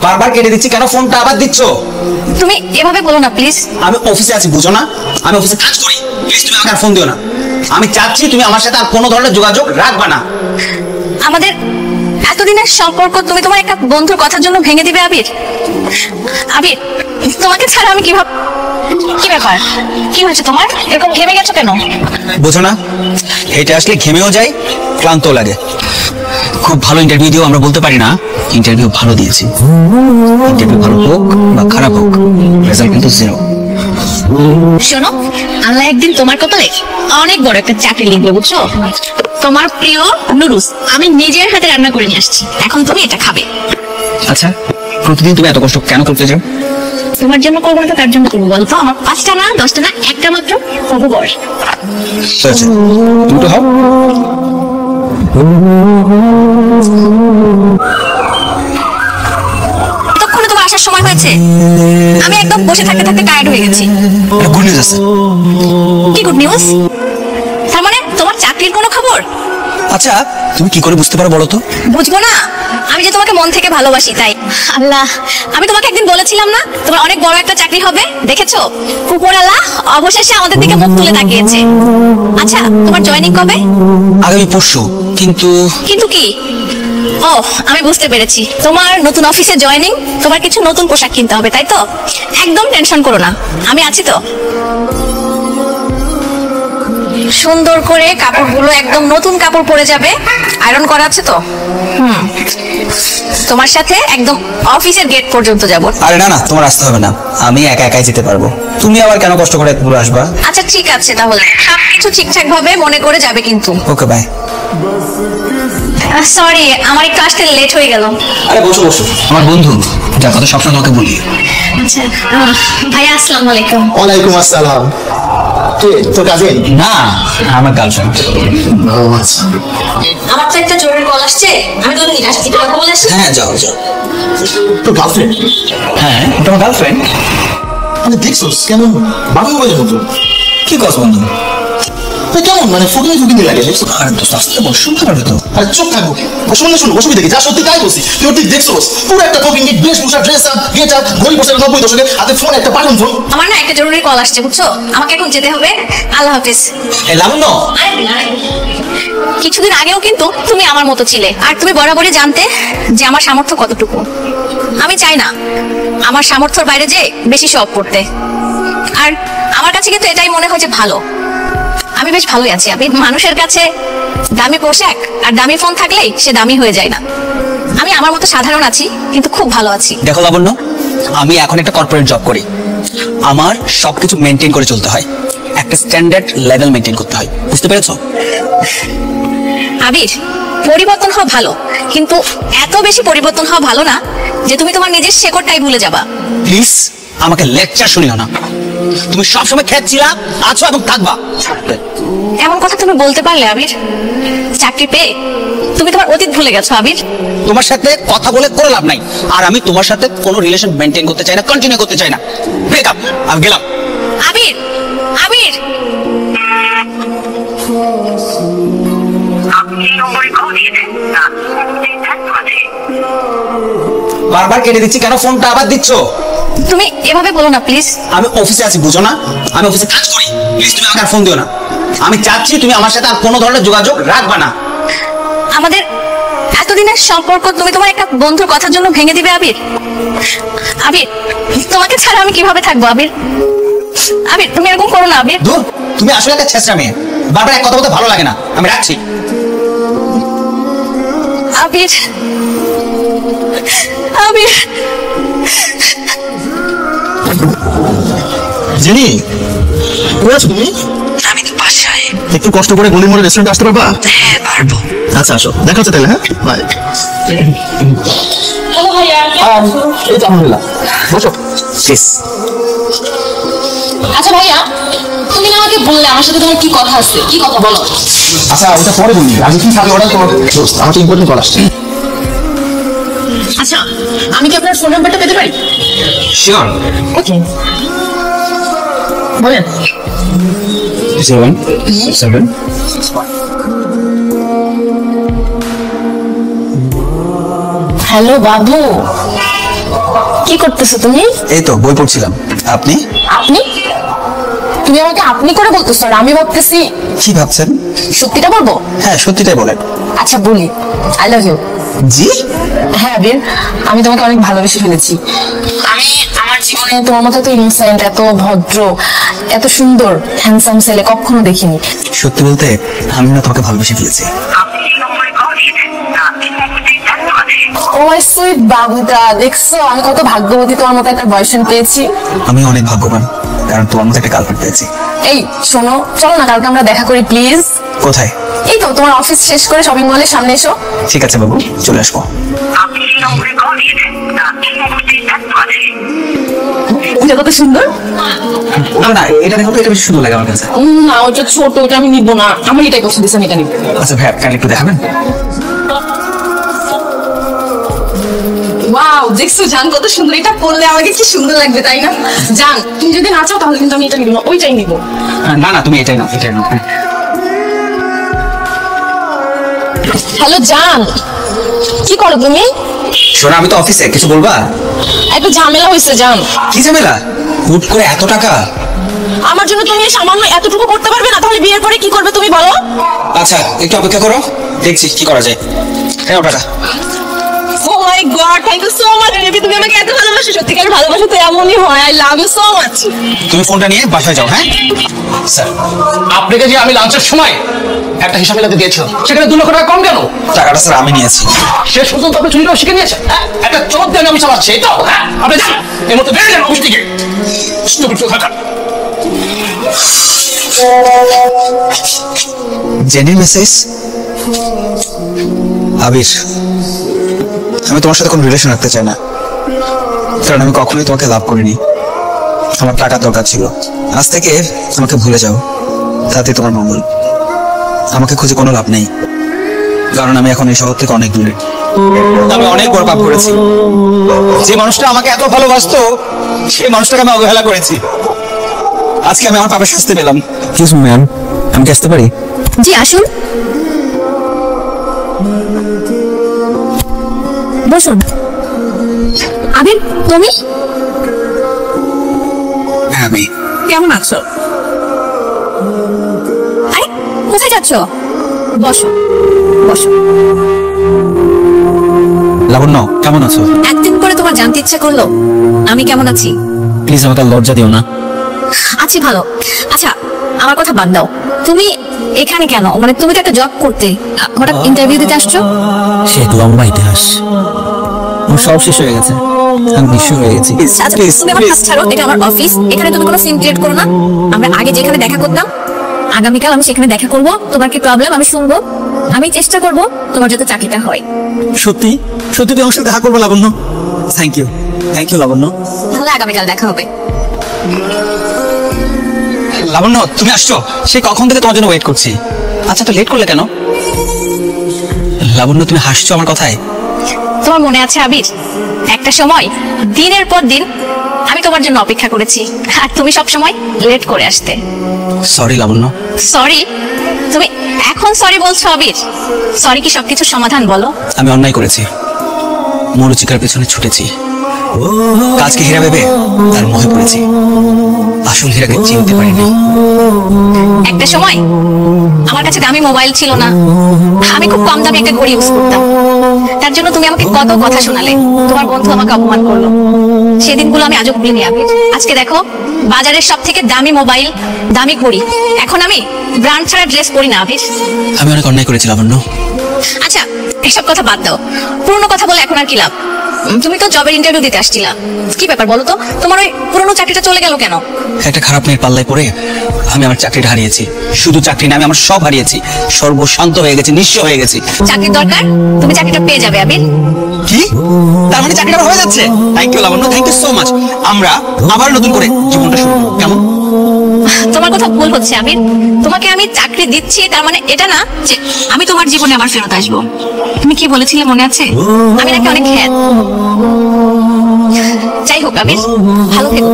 বারবার কেটে দিচ্ছি কেন, ফোনটা আবার দিচ্ছ? তুমি এভাবে বলো না প্লিজ। আমি অফিসে আছি, বুঝো না? আমি অফিসে কাজ করি, প্লিজ তুমি আমাকে আর ফোন দিও না। আমি চাচ্ছি তুমি আমার সাথে আর কোনো ধরনের যোগাযোগ রাখবা না। আমাদের এতদিনের সম্পর্ক তুমি তোমার একটা বন্ধুর কথার জন্য ভেঙে দিবে আবির? আবির, তোমাকে ছাড়া আমি কিভাবে... কি ব্যাপার, কি হয়েছে তোমার? এরকম ঘেমে গেছো কেন? বুঝো না, এটা আসলে ঘেমেও যায়, ক্লান্তও লাগে। খুব ভালো ইন্টারভিউ দিয়েও আমরা বলতে পারি না ইন্টারভিউ ভালো দিয়েছি। ইন্টারভিউ ভালো হোক বা খারাপ হোক, রেজাল্ট কিন্তু জিরো। শোনো, আল্লাহ একদিন তোমার কপালে অনেক বড় একটা চাকরি লিখবে, বুঝছো? তোমার প্রিয় নুডলস আমি নিজের হাতে রান্না করে নিয়ে আসছি, এখন তুমি এটা খাবে। আচ্ছা, প্রতিদিন তুমি এত কষ্ট কেন করতে চাও? তোমার জন্য করবো না তো কার জন্য করবো বলতো? আমার 5টা না 10টা না, একটা মাত্র হবু বর। তুমি তো হও। ততক্ষণে তোমার আসার সময় হয়েছে। আমি একদম বসে থাকতে থাকতে টায়ার্ড হয়ে গেছি। গুড নিউজ আছে। কি গুড নিউজ? তার মানে তোমার চাকরির কোনো খবর? আচ্ছা, তুমি কি করে বুঝতে পারো বলো তো? বুঝবো না, আমি যে তোমাকে মন থেকে ভালোবাসি তাই। আল্লাহ, আমি তোমাকে একদিন বলেছিলাম না তোমার অনেক বড় একটা চাকরি হবে? দেখেছো, উপরওয়ালা অবশেষে আমাদের দিকে মুখ তুলে তাকিয়েছে। আচ্ছা, তোমার জয়েনিং কবে? আগামী পরশু। কিন্তু কিন্তু কি? ও, আমি বুঝতে পেরেছি, তোমার নতুন অফিসে জয়েনিং, তোমার কিছু নতুন পোশাক কিনতে হবে, তাই তো? একদম টেনশন করো না, আমি আছি তো। সুন্দর করে কাপড়গুলো একদম নতুন কাপড় পরে যাবে, আয়রন করা আছে তো। তোমার সাথে একদম অফিসের গেট পর্যন্ত যাব। আরে না না, তোমার আসতে হবে না, আমি একা একাই যেতে পারবো। তুমি আবার কেন কষ্ট করে পুরো আসবা? আচ্ছা ঠিক আছে, তাহলে সবকিছু ঠিকঠাক ভাবে মনে করে যাবে কিন্তু। ওকে, বাই। সরি, আমার একটু আসতে লেট হয়ে গেল। আরে বসো বসো, আমার বন্ধু যার কথা সবসময় তোমাকে বলি। আচ্ছা, ভাইয়া আসসালামু আলাইকুম। ওয়ালাইকুম আসসালাম। কে তোর কাজিন? না, আমার গার্লফ্রেন্ড। আমার তো একটা জরুরি কল আসছে, আমি তো আসছি, কথা বলে আসি। হ্যাঁ, যাও যাও। তোর গার্লফ্রেন্ড? হ্যাঁ, ওটা আমার গার্লফ্রেন্ড। মানে দেখছোস কেমন বাবু বলে মতো? কি কস বন্ধু? কেমন মানে ফুটনি লাগে দেখছো? আরে তো আস্তে বসুন, খারাপ তো। আরে চুপ থাকবো, শুনলে শুনো, অসুবিধা কি? যা সত্যি তাই বলছি। তুই ঠিক দেখছোস পুরো একটা কপিং বেশভূষা, ড্রেস আপ, গেট আপ, ঘড়ি বসে 90 দশকে, হাতে ফোন, একটা পাঠান ফোন। আমার না একটা জরুরি কল আসছে, বুঝছো? আমাকে এখন যেতে হবে। আল্লাহ হাফেজ। এই লাবণ্য, কিছুদিন আগেও কিন্তু তুমি আমার মতো ছিলে, আর তুমি বরাবরই জানতে যে আমার সামর্থ্য কতটুকু। আমি চাই না আমার সামর্থ্যের বাইরে যে বেশি শখ করতে, আর আমার কাছে কিন্তু এটাই মনে হয় যে ভালো। আমি বেশ ভালোই আছি। আমি মানুষের কাছে দামি পোশাক আর দামি ফোন থাকলেই সে দামি হয়ে যায় না। আমি আমার মতো সাধারণ আছি, কিন্তু খুব ভালো আছি। দেখো লাবণ্য, আমি এখন একটা কর্পোরেট জব করি, আমার সবকিছু মেনটেন করে চলতে হয়, একটা স্ট্যান্ডার্ড লেভেল মেনটেন করতে হয়, বুঝতে পেরেছো? আবির, পরিবর্তন হওয়া ভালো, কিন্তু এত বেশি পরিবর্তন হওয়া ভালো না যে তুমি তোমার নিজের শেকড়টাই ভুলে যাবা। প্লিজ আমাকে লেকচার শুনিও না। তুমি সবসময় খেয়েছিলা, আছো এবং থাকবা। এমন কথা তুমি বলতে পারলে আবির? চাকরি পেয়ে তুমি তোমার অতীত ভুলে গেছো আবির। তোমার সাথে কথা বলে কোনো লাভ নাই, আর আমি তোমার সাথে কোনো রিলেশন মেনটেন করতে চাই না, কন্টিনিউ করতে চাই না। ব্রেকআপ, আমি গেলাম। আবির, আবির, বারবার কেটে দিচ্ছি কেন, ফোনটা আবার দিচ্ছ? তুমি এভাবে বলো না প্লিজ। আমি অফিসে আছি, বুঝো না? আমি অফিসে কাজ করি, প্লিজ তুমি আমাকে আর ফোন দিও না। আমি চাচ্ছি তুমি আমার সাথে আর কোনো ধরনের যোগাযোগ রাখবা না। আমাদের এতদিনের সম্পর্ক তুমি তোমার একটা বন্ধুর কথার জন্য ভেঙে দিবে আবির? আবির, তোমাকে ছাড়া আমি কিভাবে থাকবো আবির? আবির, তুমি এরকম করো না আবির। ধুর, তুমি আসলে একটা ছেঁচড়া মেয়ে, বারবার এক কথা বলতে ভালো লাগে না। আমি রাখছি। আবির, আবির, জেনি, কোথায় আছো তুমি? আমি তো বাসায়। একটু কষ্ট করে গলি মোড়ে রেস্টুরেন্টে আসতে পারবা? হ্যাঁ, পারবো। আচ্ছা আসো, দেখা হচ্ছে তাহলে। হ্যাঁ, বাই। হ্যালো ভাইয়া, এই তো আলহামদুলিল্লাহ, বসো। আচ্ছা ভাইয়া, তুমি না আমাকে বললে আমার সাথে তোমার কি কথা আছে? কি কথা বলো? আচ্ছা ওটা পরে বলি, আমি কি খাবে অর্ডার করবো? আমার ইম্পর্টেন্ট কল আসছে। আচ্ছা, আমি কি আপনার ফোন নাম্বারটা পেতে পারি? শিওর। ওকে, বলেন। 7 হ্যালো বাবু, কি করতেছো তুমি? এই তো বই পড়ছিলাম। আপনি? আপনি? তুমি আমাকে আপনি করে বলতেছো আর আমি ভাবতেছি। কি ভাবছেন? সত্যিটা বলবো? হ্যাঁ, সত্যিটাই বলেন। আচ্ছা বলি, আই লাভ ইউ। জি? হ্যাঁ বীর, আমি তোমাকে অনেক ভালোবেসে ফেলেছি। আমি আমার জীবনে তোমার মতো এত ইনোসেন্ট, এত ভদ্র, এত সুন্দর হ্যান্ডসাম ছেলে কখনো দেখিনি। সত্যি বলতে আমি না তোমাকে ভালোবেসে ফেলেছি। ও মাই সুইট বাবুটা, দেখছো আমি কত ভাগ্যবতী তোমার মতো একটা বয়ফ্রেন্ড পেয়েছি। আমি অনেক ভাগ্যবান, কারণ তোমার মতো একটা গার্লফ্রেন্ড পেয়েছি। এই শোনো, চলো না কালকে আমরা দেখা করি প্লিজ। কোথায়? এই তো তোমার অফিস শেষ করে শপিং মলের সামনে এসো। ঠিক আছে বাবু, চলে আসবো। এটা কত সুন্দর। না না, এটা দেখো তো, এটা বেশি সুন্দর লাগে আমার কাছে। না ওটা ছোট, ওটা আমি নিবো না, আমার এটাই পছন্দ হয়েছে, আমি এটা নিবো। আচ্ছা ভাই, আপনি একটু দেখাবেন? ওয়াও, দেখছো জান কত সুন্দর, এটা পরলে আমাকে কি সুন্দর লাগবে তাই না? জান তুমি যদি না চাও তাহলে কিন্তু আমি এটা নিবো না, ওইটাই নিবো। না না, তুমি এটাই নাও, এটাই নাও। হ্যালো জান, কি করো তুমি? শোনো, আমি তো অফিসে, কিছু বলবা? একটা ঝামেলা হয়েছে জান। কি ঝামেলা? হুট করে এত টাকা? আমার জন্য তুমি সামান্য এতটুকু করতে পারবে না? তাহলে বিয়ের পরে কি করবে তুমি বলো? আচ্ছা, একটু অপেক্ষা করো, দেখছি কি করা যায়। হ্যাঁ, টাকা। Oh my god, thank you so much baby, তুমি আমাকে এত ভালোবাসো। সত্যিকার ভালোবাসা তো এমনই হয়। I love you so much. তুমি ফোনটা নিয়ে বাসায় যাও। হ্যাঁ স্যার, আপনাকে যে আমি লাঞ্চের সময় একটা হিসাব মিলাতে দিয়েছিলাম, সেখানে 2 লক্ষ টাকা কম কেন? টাকাটা স্যার আমি নিয়েছি। শেষ পর্যন্ত আপনি চুরিটাও শিখে নিয়েছেন। হ্যাঁ, একটা চোর দিয়ে আমি চালাচ্ছি, এই তো? হ্যাঁ, আপনি এই মতো বেড়ে যান অফিস থেকে। স্টুপিড কোথাকার। জেনির মেসেজ। আবির, আমি তোমার সাথে কোনো রিলেশন রাখতে চাই না, কারণ আমি কখনোই তোমাকে লাভ করিনি। আমার টাকা দরকার ছিল। আজ থেকে আমাকে ভুলে যাও, তাতে তোমার মঙ্গল। আমাকে খুঁজে কোনো লাভ নেই, কারণ আমি এখন এই শহর থেকে অনেক দূরে। আমি অনেক বড় পাপ করেছি। যে মানুষটা আমাকে এত ভালোবাসতো, সেই মানুষটাকে আমি অবহেলা করেছি। আজকে আমি আমার পাপের শাস্তি পেলাম। প্লিজ ম্যাম, আমি কি আসতে পারি? জি আসুন, বসুন। আবির, তুমি হ্যাঁ, আমি। কেমন আছো? আরে কোথায় যাচ্ছ? বসো বসো। লাবণ্য, কেমন আছো? একদিন পরে তোমার জানতে ইচ্ছে করলো আমি কেমন আছি। প্লিজ আমাকে লজ্জা দিও না। আছি ভালো। আচ্ছা আমার কথা বাদ দাও, তুমি এখানে কেন? মানে তুমি তো একটা জব করতে, হঠাৎ ইন্টারভিউ দিতে আসছো? সে এক লম্বা ইতিহাস, আমার সব শেষ হয়ে গেছে, আমি নিঃস্ব হয়ে গেছি। আচ্ছা তুমি আমার কাজ ছাড়ো, এটা আমার অফিস, এখানে তুমি কোনো সিন ক্রিয়েট করো না। আমরা আগে যেখানে দেখা করতাম, আগামীকাল আমি সেখানে দেখা করব। তোমার কি প্রবলেম আমি শুনবো, আমি চেষ্টা করব তোমার যাতে চাকরিটা হয়। সত্যি সত্যি তুমি আমার সাথে দেখা করবে লাবণ্য? থ্যাংক ইউ, থ্যাংক ইউ লাবণ্য। তাহলে আগামীকাল দেখা হবে। লাবণ্য, তুমি আসছো? সেই কখন থেকে তোমার জন্য ওয়েট করছি। আচ্ছা, তো লেট করলে কেন? লাবণ্য, তুমি হাসছো আমার কথায়? তোমার মনে আছে আবির, একটা সময় দিনের পর দিন আমি তোমার জন্য অপেক্ষা করেছি, আর তুমি সব সময় লেট করে আসতে। সরি লাবণ্য। সরি? তুমি এখন সরি বলছো আবির? সরি কি সবকিছুর সমাধান বলো? আমি অন্যায় করেছি, মরুচিকার পেছনে ছুটেছি, কাজকে হীরা ভেবে তার মোহে পড়েছি, আসল হীরাকে চিনতে পারিনি। একটা সময় আমার কাছে দামি মোবাইল ছিল না, আমি খুব কম দামি একটা ঘড়ি ইউজ করতাম। তার জন্য তুমি আমাকে কত কথা শোনালে, তোমার বন্ধু আমাকে অপমান করলো। সেদিনগুলো আমি আজও ভুলিনি আবির। আজকে দেখো, বাজারের সব থেকে দামি মোবাইল, দামি ঘড়ি, এখন আমি ব্র্যান্ড ছাড়া ড্রেস পরি না আবির। আমি অনেক অন্যায় করেছি লাবণ্য। আচ্ছা এসব কথা বাদ দাও, পুরনো কথা বলে এখন আর কি লাভ? তুমি তো জবের ইন্টারভিউ দিতে আসছিলা, কি ব্যাপার বলো তো? তোমার ওই পুরনো চাকরিটা চলে গেল কেন? একটা খারাপ মেয়ের পাল্লায় পড়ে আমি আমার চাকরিটা হারিয়েছি। শুধু চাকরি না, আমি আমার সব হারিয়েছি, সর্বশান্ত হয়ে গেছি, নিঃস্ব হয়ে গেছি। চাকরির দরকার, তুমি চাকরিটা পেয়ে যাবে আবির। কি? তার মানে চাকরিটা হয়ে যাচ্ছে? Thank you Labanya, thank you so much. আমরা আবার নতুন করে জীবনটা শুরু করব, কেমন? তোমার কথা ভুল হচ্ছে আবির, তোমাকে আমি চাকরি দিচ্ছি তার মানে এটা না যে আমি তোমার জীবনে আবার ফেরত আসবো। তুমি কি বলেছিলে মনে আছে? আমি নাকি অনেক খ্যাত। যাই হোক আবির, ভালো থেকো।